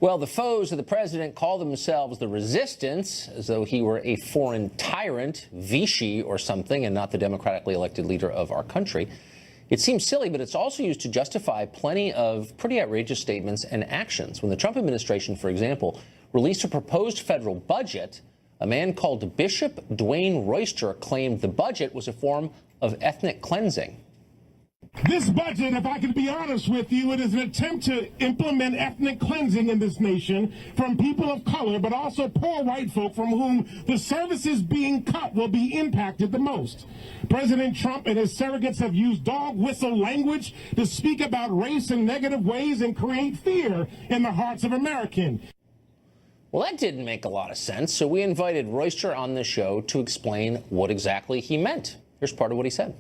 Well, the foes of the president call themselves the resistance, as though he were a foreign tyrant, Vichy or something, and not the democratically elected leader of our country. It seems silly, but it's also used to justify plenty of pretty outrageous statements and actions. When the Trump administration, for example, released a proposed federal budget, a man called Bishop Dwayne Royster claimed the budget was a form of ethnic cleansing. This budget, if I can be honest with you, it is an attempt to implement ethnic cleansing in this nation from people of color, but also poor white folk from whom the services being cut will be impacted the most. President Trump and his surrogates have used dog whistle language to speak about race in negative ways and create fear in the hearts of Americans. Well, that didn't make a lot of sense, so we invited Royster on the show to explain what exactly he meant. Here's part of what he said.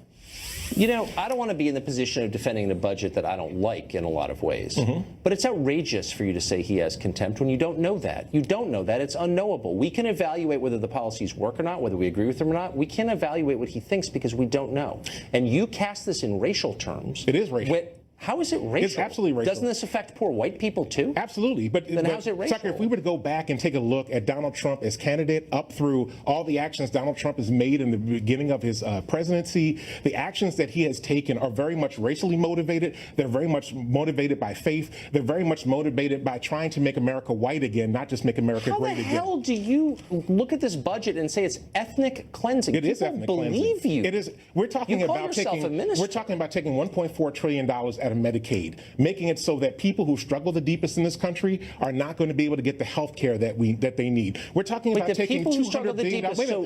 You know, I don't want to be in the position of defending a budget that I don't like in a lot of ways. But it's outrageous for you to say he has contempt when you don't know that. You don't know that. It's unknowable. We can evaluate whether the policies work or not, whether we agree with them or not. We can't evaluate what he thinks because we don't know. And you cast this in racial terms. It is racial. How is it racial? It's absolutely racial. Doesn't this affect poor white people, too? Absolutely. Then how's it racial? Tucker, if we were to go back and take a look at Donald Trump as candidate up through all the actions Donald Trump has made in the beginning of his presidency, the actions that he has taken are very much racially motivated. They're very much motivated by faith. They're very much motivated by trying to make America white again, not just make America great again. How the hell do you look at this budget and say it's ethnic cleansing? It is ethnic cleansing. Believe you. It is. We're talking about taking $1.4 trillion out of Medicaid, making it so that people who struggle the deepest in this country are not going to be able to get the health care that they need. We're talking about taking $200 billion.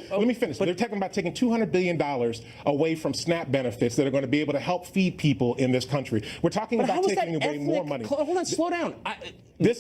Let me finish. They're talking about taking $200 billion away from SNAP benefits that are going to be able to help feed people in this country. We're talking about taking away more money. Hold on, slow down.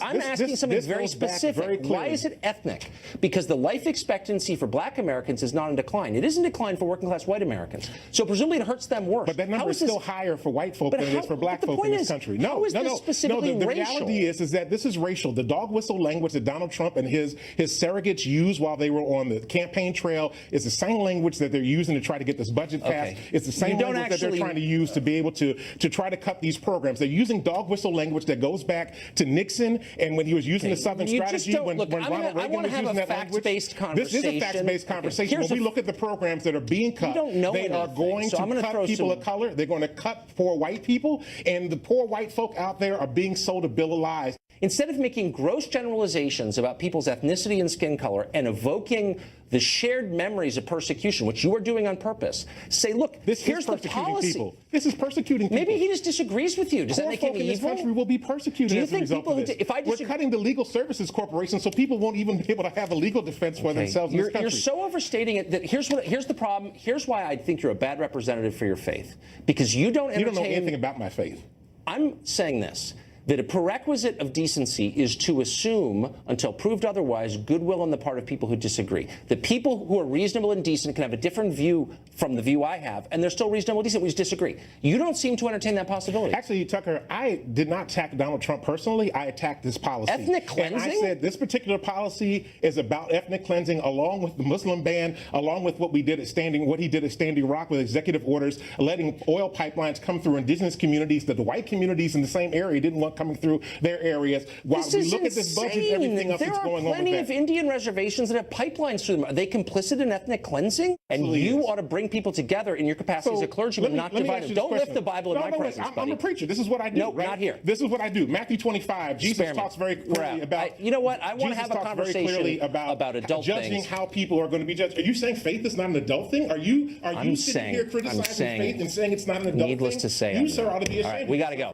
I'm asking something very specific. Why is it ethnic? Because the life expectancy for black Americans is not in decline. It is in decline for working class white Americans. So presumably it hurts them worse. But that number is still higher for white folk than it is for black folk in this country. No, the reality is that this is racial. The dog whistle language that Donald Trump and his surrogates used while they were on the campaign trail is the same language that they're using to try to get this budget passed. It's the same language that they're trying to use to be able to try to cut these programs. They're using dog whistle language that goes back to Nixon and when he was using the Southern strategy, when Ronald Reagan was using that language. This is a fact-based conversation. When we look at the programs that are being cut, they are going to cut people of color. They're going to cut poor white people, and the poor white folk out there are being sold a bill of lies. Instead of making gross generalizations about people's ethnicity and skin color and evoking the shared memories of persecution, which you are doing on purpose, say, look, here's the policy. People. This is persecuting people. Maybe he just disagrees with you. Does that make him evil? In this country will be persecuted as a result of this. We're cutting the legal services corporation so people won't even be able to have a legal defense for themselves in this country. You're so overstating it that here's the problem. Here's why I think you're a bad representative for your faith. Because you don't entertain... You don't know anything about my faith. I'm saying this, that a prerequisite of decency is to assume, until proved otherwise, goodwill on the part of people who disagree. That people who are reasonable and decent can have a different view from the view I have, and they're still reasonable and decent. We just disagree. You don't seem to entertain that possibility. Actually, Tucker, I did not attack Donald Trump personally. I attacked this policy. Ethnic cleansing? And I said this particular policy is about ethnic cleansing, along with the Muslim ban, along with what he did at Standing Rock with executive orders, letting oil pipelines come through indigenous communities that the white communities in the same area didn't want coming through their areas. While we look at this budget, everything else that's going on with that. There are plenty of Indian reservations that have pipelines through them. Are they complicit in ethnic cleansing? And you ought to bring people together in your capacity as a clergyman, not divide them. Don't lift the Bible in my presence, buddy. I'm a preacher. This is what I do. No, not here. This is what I do. Matthew 25. Jesus talks very clearly about. You know what? I want to have a conversation about adult judging things. How people are going to be judged. Are you saying faith is not an adult thing? Are you sitting here criticizing faith and saying it's not an adult thing? Needless to say, you sir ought to be ashamed. All right, we got to go.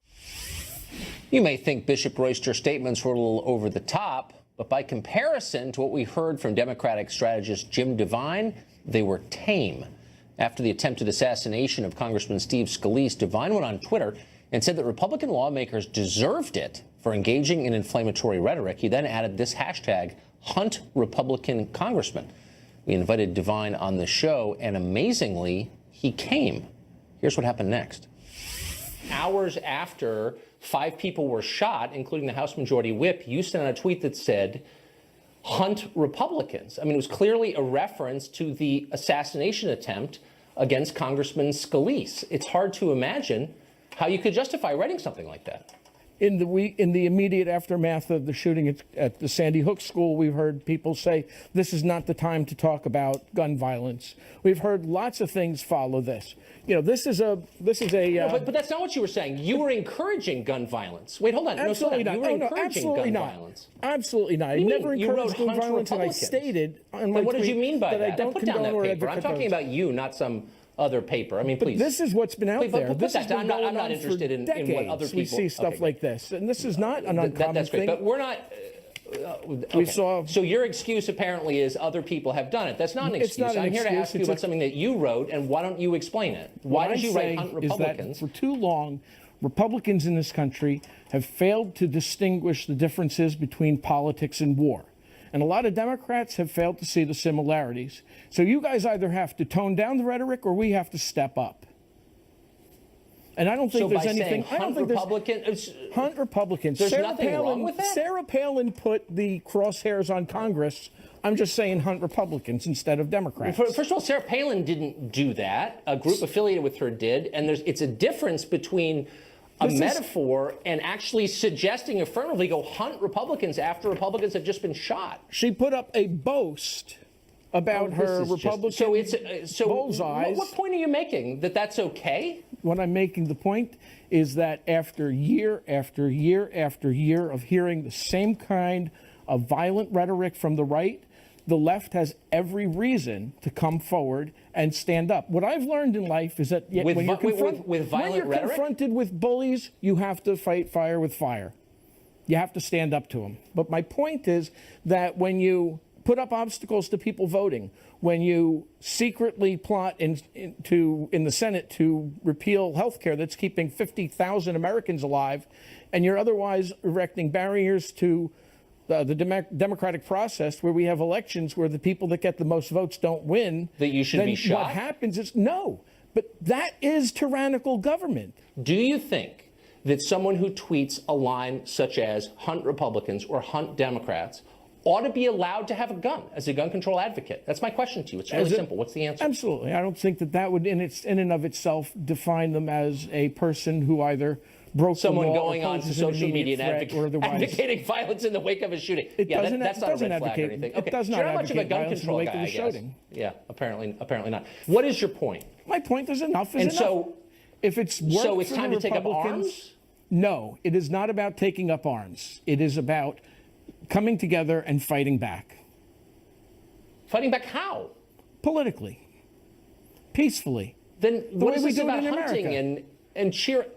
You may think Bishop Royster's statements were a little over the top, but by comparison to what we heard from Democratic strategist Jim Devine, they were tame. After the attempted assassination of Congressman Steve Scalise, Devine went on Twitter and said that Republican lawmakers deserved it for engaging in inflammatory rhetoric. He then added this hashtag, Hunt Republican Congressman. We invited Devine on the show, and amazingly, he came. Here's what happened next. Hours after 5 people were shot, including the House Majority Whip, you sent out a tweet that said, hunt Republicans. I mean, it was clearly a reference to the assassination attempt against Congressman Scalise. It's hard to imagine how you could justify writing something like that. in the immediate aftermath of the shooting at the Sandy Hook school, we've heard people say this is not the time to talk about gun violence. We've heard lots of things follow this. You know, this is a. No, but that's not what you were saying. You were encouraging gun violence. Wait, hold on. Absolutely no, not. You were encouraging absolutely gun not. violence. Absolutely not. I never encouraged gun violence, and I stated on my tweet. What did you mean by that? I don't put down condone that or paper. I'm talking about you, not some other paper. I mean, please. But this is what's been out there. This has been going on interested in what other people. We see stuff like this, and this is not an uncommon that's great, thing. but we're not. We saw. So your excuse apparently is other people have done it. That's not an excuse. Not an I'm here excuse. to ask you about something that you wrote, and why don't you explain it? Why did you write Hunt Republicans? Is that for too long, Republicans in this country have failed to distinguish the differences between politics and war. And a lot of Democrats have failed to see the similarities. So you guys either have to tone down the rhetoric or we have to step up. And I don't think there's anything. I don't think Hunt Republicans. There's nothing wrong with that. Sarah Palin put the crosshairs on Congress. I'm just saying Hunt Republicans instead of Democrats. First of all, Sarah Palin didn't do that. A group affiliated with her did, and it's a difference between a metaphor and actually suggesting affirmatively go hunt Republicans after Republicans have just been shot. She put up a boast about her Republican bullseyes. What point are you making? That's okay? What I'm making the point is that after year after year after year of hearing the same kind of violent rhetoric from the right, the left has every reason to come forward and stand up. What I've learned in life is that when you're confronted with bullies, you have to fight fire with fire. You have to stand up to them. But my point is that when you put up obstacles to people voting, when you secretly plot in the Senate to repeal health care that's keeping 50,000 Americans alive, and you're otherwise erecting barriers to the democratic process where we have elections where the people that get the most votes don't win, that you should be shot? What happens is, no, but that is tyrannical government. Do you think that someone who tweets a line such as hunt Republicans or hunt Democrats ought to be allowed to have a gun as a gun control advocate? That's my question to you. It's really simple. What's the answer? Absolutely. I don't think that would in and of itself define them as a person who either broke someone the law going on to social media and advocating violence in the wake of a shooting. That's not a red flag or anything. Okay. It does not You're not much of a gun control guy, I guess. Shooting. Yeah, apparently not. What is your point? My point is enough is enough. So, if it's so it's time to take up arms? No, it is not about taking up arms. It is about coming together and fighting back. Fighting back how? Politically. Peacefully. Then what is this about hunting and cheer?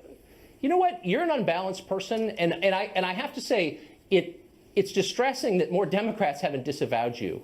You know what? You're an unbalanced person, and I have to say, it's distressing that more Democrats haven't disavowed you